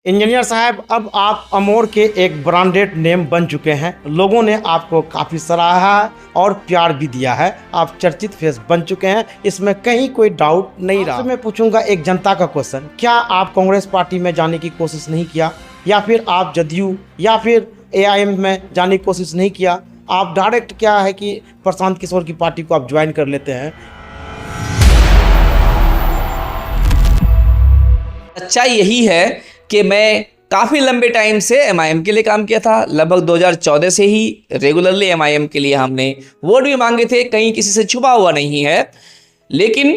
Engineer साहब, अब आप अमोर के एक ब्रांडेड नेम बन चुके हैं। लोगों ने आपको काफ़ी सराहा है और प्यार भी दिया है। आप चर्चित फेस बन चुके हैं, इसमें कहीं कोई डाउट नहीं रहा। मैं पूछूंगा एक जनता का क्वेश्चन, क्या आप कांग्रेस पार्टी में जाने की कोशिश नहीं किया, या फिर आप जदयू या फिर एआईएम में जाने की कोशिश नहीं किया? आप डायरेक्ट क्या है कि प्रशांत किशोर की पार्टी को आप ज्वाइन कर लेते हैं? सच्चाई यही है कि मैं काफ़ी लंबे टाइम से एमआईएम के लिए काम किया था। लगभग 2014 से ही रेगुलरली एमआईएम के लिए हमने वोट भी मांगे थे, कहीं किसी से छुपा हुआ नहीं है। लेकिन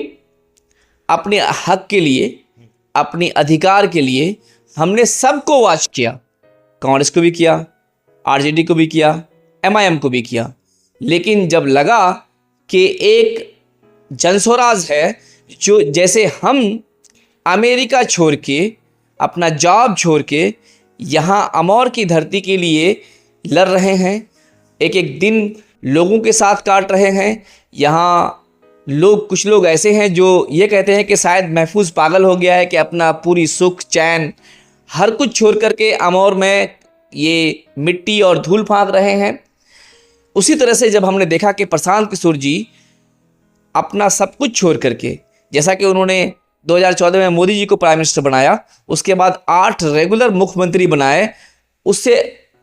अपने हक के लिए, अपने अधिकार के लिए हमने सबको वॉच किया। कांग्रेस को भी किया, आरजेडी को भी किया, एमआईएम को भी किया। लेकिन जब लगा कि एक जनस्वराज है, जो जैसे हम अमेरिका छोड़ के, अपना जॉब छोड़ के यहाँ अमौर की धरती के लिए लड़ रहे हैं, एक एक दिन लोगों के साथ काट रहे हैं। यहाँ कुछ लोग ऐसे हैं जो ये कहते हैं कि शायद महफूज पागल हो गया है कि अपना पूरी सुख चैन हर कुछ छोड़ करके अमौर में ये मिट्टी और धूल फांक रहे हैं। उसी तरह से जब हमने देखा कि प्रशांत किशोर जी अपना सब कुछ छोड़ करके, जैसा कि उन्होंने 2014 में मोदी जी को प्राइम मिनिस्टर बनाया, उसके बाद 8 रेगुलर मुख्यमंत्री बनाए, उससे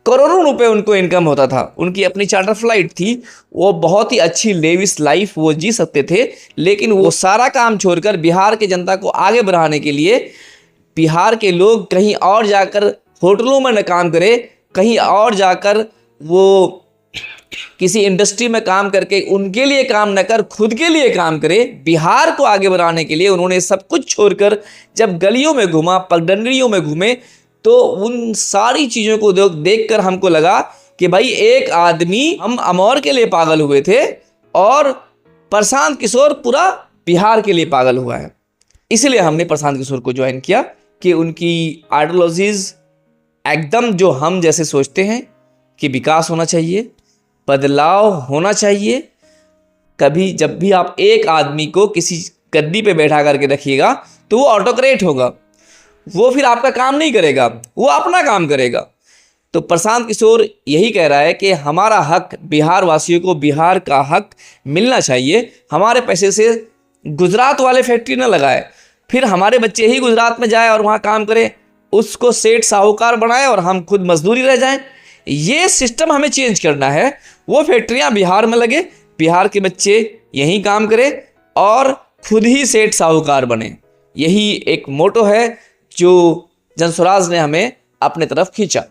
करोड़ों रुपए उनको इनकम होता था। उनकी अपनी चार्टर फ्लाइट थी, वो बहुत ही अच्छी लेविश लाइफ वो जी सकते थे। लेकिन वो सारा काम छोड़कर बिहार के जनता को आगे बढ़ाने के लिए बिहार के लोग कहीं और जाकर होटलों में न काम करें, कहीं और जाकर वो किसी इंडस्ट्री में काम करके उनके लिए काम न कर खुद के लिए काम करे। बिहार को आगे बढ़ाने के लिए उन्होंने सब कुछ छोड़कर जब गलियों में घूमा, पगडंडियों में घूमे, तो उन सारी चीज़ों को देखकर हमको लगा कि भाई एक आदमी, हम अमौर के लिए पागल हुए थे और प्रशांत किशोर पूरा बिहार के लिए पागल हुआ है। इसलिए हमने प्रशांत किशोर को ज्वाइन किया कि उनकी आइडियोलॉजीज एकदम जो हम जैसे सोचते हैं कि विकास होना चाहिए, बदलाव होना चाहिए। कभी जब भी आप एक आदमी को किसी गद्दी पे बैठा करके रखिएगा तो वो ऑटोक्रेट होगा, वो फिर आपका काम नहीं करेगा, वो अपना काम करेगा। तो प्रशांत किशोर यही कह रहा है कि हमारा हक, बिहार वासियों को बिहार का हक मिलना चाहिए। हमारे पैसे से गुजरात वाले फैक्ट्री न लगाए, फिर हमारे बच्चे ही गुजरात में जाए और वहाँ काम करें, उसको सेठ साहूकार बनाए और हम खुद मजदूरी रह जाएं। ये सिस्टम हमें चेंज करना है। वो फैक्ट्रियां बिहार में लगे, बिहार के बच्चे यहीं काम करें और खुद ही सेठ साहूकार बने। यही एक मोटो है जो जनस्वराज ने हमें अपने तरफ खींचा।